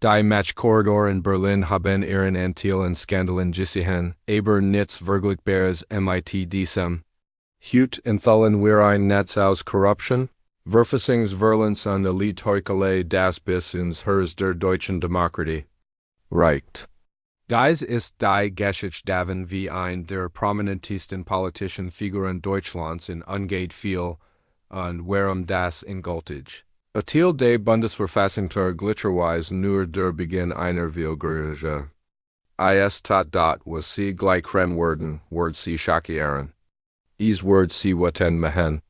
Die Matchkorridor in Berlin haben ihren Anteil an Skandalen gesehen, aber nichts Vergleichbares mit diesem. Hut enthalten wir ein Netz aus Korruption, Verfassungsverletzung an Elite das bis ins Herz der deutschen Demokratie reicht. Dies ist die Geschichte davon wie ein der prominentesten politischen Figuren Deutschlands in angeht viel und warum das endgültig. Artikel des Bundesverfassungsgerichts glitcherweise nur der Beginn einer Willgerige. Is tot dot was sie gleichrennen word sie schockierende. Is word sie waten mehen.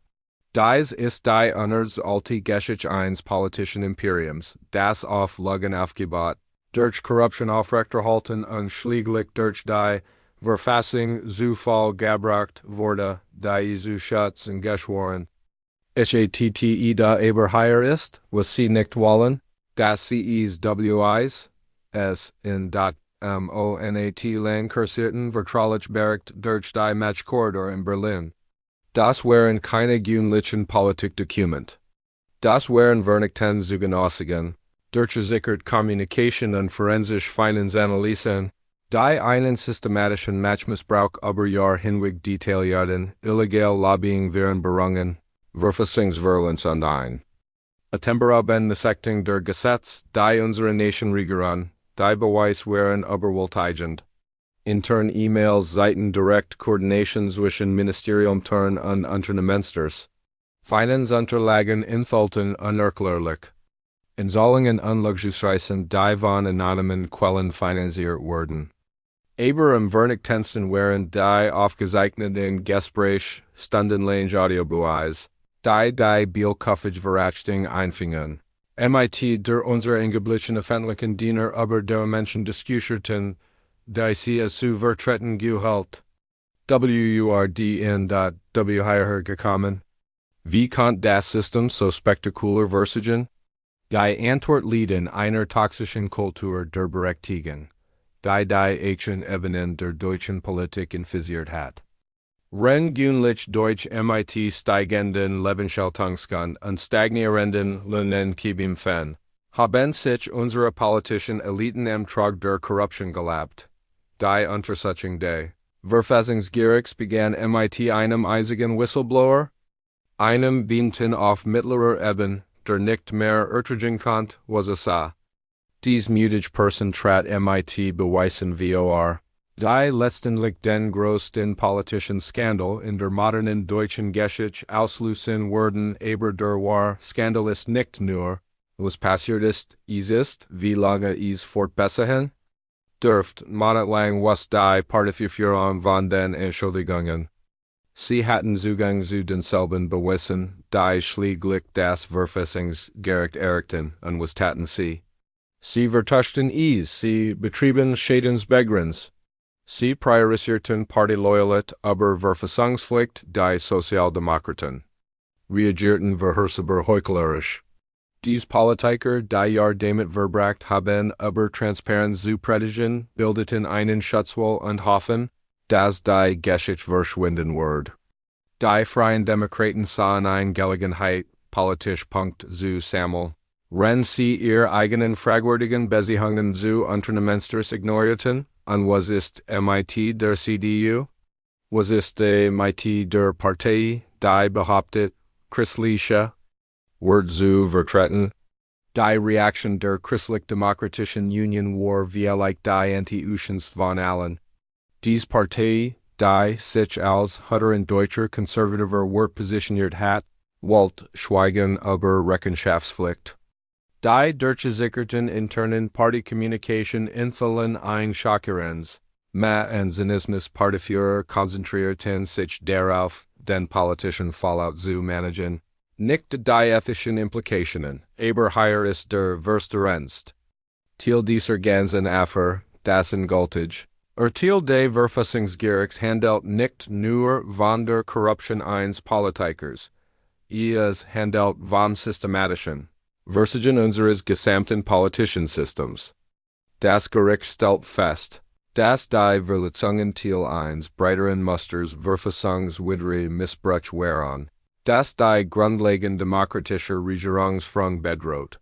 Dies ist die Unners alte Geschichte eines politischen Imperiums, das auf Lügen aufgebaut, durch Korruption aufrechterhalten und schließlich durch die Verfassung zu Fall gebracht wurde, die zu schützen geschworen. Hatte da aber higher ist, was sie nicht wollen, dass sie es wis, es in dat monat lang kursierten vertraulich bericht durch die Matchkorridor in Berlin. Das waren keine gewöhnlichen Politikdokument. Das waren Vernichten zu Genossigen, durchgesickert Kommunikation und forensisch Finanzanalysen, die einen systematischen Matchmissbrauch über Jahr hinweg detaillierten, illegal Lobbying wären berangen, Verfassungsverletzung und ein Atemberaben Nesechtung der Gesetz, die unsere Nation regieren, die Beweis wären überwältigend. Intern E-Mails Seiten direkt Koordination zwischen Ministeriumtern und Unternehmenssters. Finanzunterlagen enthalten unerklärlich. Inzahlungen unluxusreisen die von anonymen Quellen finanziert wurden. Aber im Vernichtensten waren die aufgezeichneten Gespräche stundenlang Audiobeweis, die Bielkopfige Verachtung einfingen. MIT der unsere angeblichen öffentlichen Diener über der Menschen diskutierten, die sie zu vertreten gehalt. W hergekommen. Wie konnte das System so spektakulär versiegen? Die Antwort liegt in einer toxischen Kultur der Berechtigung, die Action Ebenen der deutschen Politik infiziert hat. Gewöhnlich durch MIT steigenden Lebenshaltungskosten und stagnierenden Lohnnebenkosten haben sich unsere politischen Eliten im Trog der Korruption gelabt. Die Untersuchung des Verfassungsgerichts begann MIT einem einzigen Whistleblower, einem Beamten auf mittlerer Ebene, der nicht mehr ertragen konnte, was sah. Dies mutige Person trat MIT beweisen vor. Die letztendlich den größten politischen Skandal in der modernen deutschen Geschichte auslösen wurden, aber der war Skandal ist nicht nur, was passiert ist, wie lange es fortbestehen dürft, monatelang was die Partiführung von den Entschuldigungen. Sie hatten Zugang zu denselben Beweisen, die schließlich das Verfassungsgericht errichten, und was taten sie? Sie vertuschten es, sie betrieben Schadensbegrenzung. Sie priorisierten Partiloyalität über Verfassungspflicht die Sozialdemokraten. Reagierten verhörsbar heuchlerisch. Dies Politiker, die Jahr damit verbracht haben, über Transparenz zu predigen, bildeten einen Schutzwall und hoffen, dass die Geschichte verschwinden wird. Die Freien Demokraten sahen eine Gelegenheit, politisch Punkt zu sammeln. Wenn sie ihre eigenen fragwürdigen Beziehungen zu Unternehmenssters ignorierten, und was ist MIT der CDU? Was ist MIT der Partei, die behauptet, christliche Wort zu vertreten? Die Reaktion der christlich-demokratischen Union war wie die Anti-Uschens von allen. Dies Partei, die sich als in deutscher konservativer Wort positioniert hat, wollte schweigen über Rechenschaftspflicht. Die durchgesickerten internen Party-Communication enthalten ein schockierendes, und Zynismus Partyführer konzentrierten sich darauf, den politischen Fallout zu managen, nicht die ethischen Implikationen, aber hier ist der Versternst. Til dieser ganzen Affair, das endgültig, Urteil des Verfassungsgerichts handelt nicht nur von der Korruption eines Politikers, es handelt vom systematischen Versiegen unseres gesamten politischen Systems. Das Gericht stellt fest, dass die Verletzungen Teil 1 breiteren Musters verfassungswidrig missbraucht waren, dass die grundlegende demokratische Regierungsfront bedroht.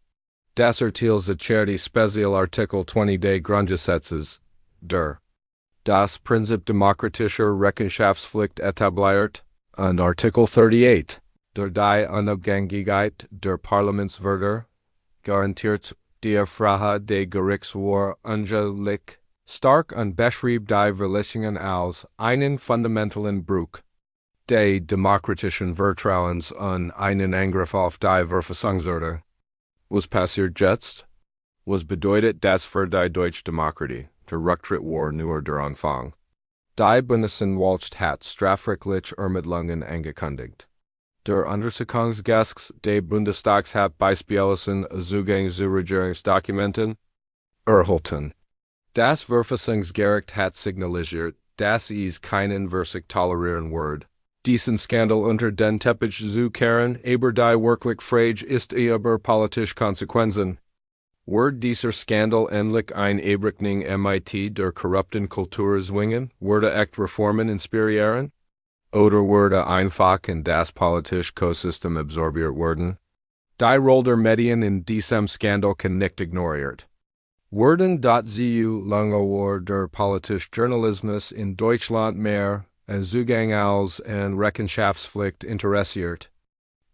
Das Urteil zerti Spezial Artikel 20 des Grundgesetzes, der das Prinzip demokratischer Rechenschaftspflicht etabliert, und Artikel 38, der die Unabhängigkeit der Parlamentswörter garantiert die Freiheit des Gerichtsurteils stark und beschreibt die Verletzungen als einen fundamentalen Bruch des demokratischen Vertrauens und einen Angriff auf die Verfassungsordnung. Was passiert jetzt? Was bedeutet das für die deutsche Demokratie? Der Rücktritt war nur der Anfang. Die Bundesanwaltschaft hat strafrechtliche Ermittlungen angekündigt. Der Untersuchungsausschuss des Bundestags hat beispielsweise Zugang zu Regierungsdokumenten erhalten. Das Verfassungsgericht hat signalisiert, dass es keinen Versuch tolerieren wird, diesen Skandal unter den Teppich zu kehren, aber die wirklich Frage ist über politische Konsequenzen. Wird dieser Skandal endlich ein Abrückung mit der korrupten Kultur zwingen, würde echt Reformen inspirieren? Oder würde einfach in das politische Ökosystem absorbiert werden? Die Rolle der Medien in diesem Skandal kann nicht ignoriert werden. Zu lange war der politische Journalismus in Deutschland mehr an Zugang als an Rechenschaftspflicht interessiert.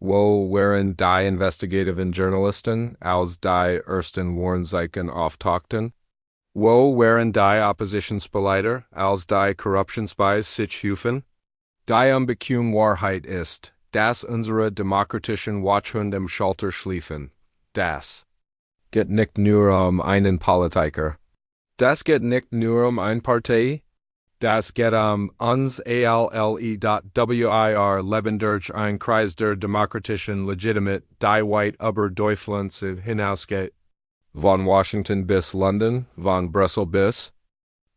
Wo waren die investigativen Journalisten, als die ersten Warnzeichen auftauchten? Wo waren die Oppositionspolitiker, als die Korruptionsspies sich hufen? Die unbequeme Wahrheit ist, dass unsere demokratischen Wachhunde im Schalter schliefen. Das geht nicht nur einen Politiker. Das geht nicht nur eine Partei. Das geht uns wir leben durch ein Kreis der demokratischen Legitimate, die weit über Deutschland hinausgeht. Von Washington bis London, von Brüssel bis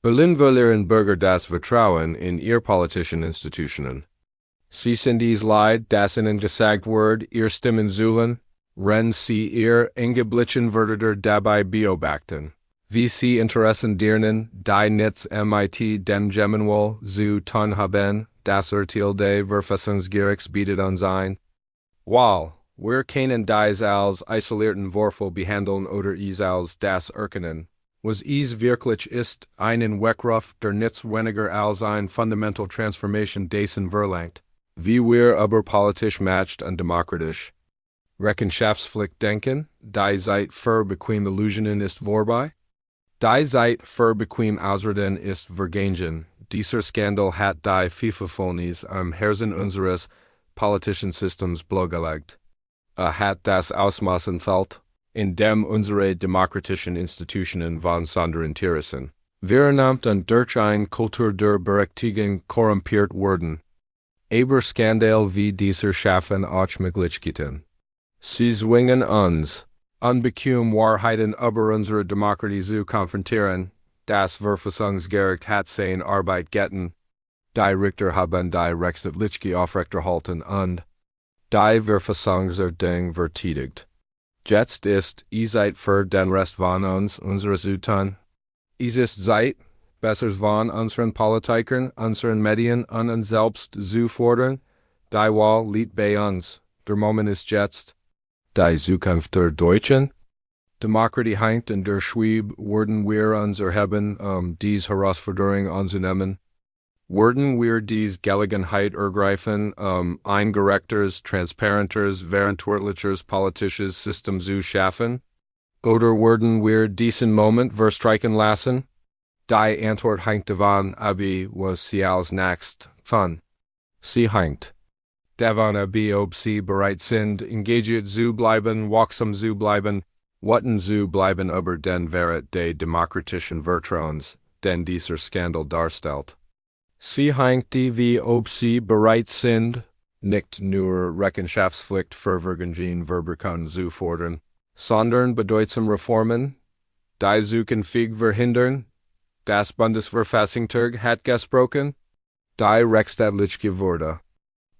Berlin verlieren Bürger das Vertrauen in ihre politischen Institutionen. Sie sind es leid, dass ihnen gesagt wird, ihr Stimmen sollen, wenn sie ihr angeblichen Wörter dabei beobachten. Wie sie Interessen deren, die Netz mit dem Gemeinwohl zu tun haben, das Urteil des Verfassungsgerichts bietet uns ein. Weil wir können dies als isolierten Vorfall behandeln oder es als das erkennen, was es wirklich ist, einen Weckruf, der nichts weniger als eine fundamental Transformation dessen verlangt, wie wir über politisch macht und demokratisch Rechenschaftspflicht denken, die Zeit für bequeme Illusionen ist vorbei. Die Zeit für bequem Ausreden ist vergangen. Dieser Skandal hat die Vielfalt am Herzen unseres politischen Systems bloßgelegt. Hat das Ausmaß entfaltet, in dem unsere demokratischen Institutionen von Sonderinteressen vereinnahmt und durch eine Kultur der Berechtigung korrumpiert wurden. Aber Skandal wie dieser schaffen auch Möglichkeiten. Sie zwingen uns, unbequem Wahrheiten über unsere Demokratie zu konfrontieren. Das Verfassungsgericht hat seine Arbeit getan. Die Richter haben die Rechtsstaatliche aufrechterhalten und die Verfassungsordnung verteidigt. Jetzt ist es Zeit für den Rest von uns, unsere zu tun. Es ist Zeit, Besseres von unseren Politikern, unseren Medien und uns selbst zu fordern. Die Wahl liegt bei uns. Der Moment ist jetzt. Die Zukunft der Deutschen. Demokratie hängt in der Schwebe, werden wir uns erheben, diese Herausforderung anzunehmen. Werden wir diese Gelegenheit ergreifen, ein gerechtes, transparentes, verantwortliches politisches System zu schaffen? Oder werden wir diesen Moment verstreichen lassen? Die Antwort hängt davon ab, was sie als nächstes tun. Sie hängt davon ab, ob sie bereit sind, engagiert zu bleiben, wachsam zu bleiben, watten zu bleiben über den Wert des demokratischen Vertrauens, den dieser Skandal darstellt. Sie hängt wie ob sie bereit sind, nicht nur Rechenschaftspflicht für Verbrechen zu fordern, sondern bedeutsame Reformen, die zu künftig verhindern. Das Bundesverfassungsgericht hat gesprochen, die rechtsstaatliche Würde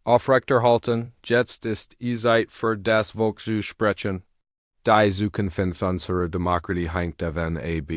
aufrechterhalten. Jetzt ist es Zeit für das Volk zu sprechen. Die Zukunft unserer Demokratie hängt davon ab.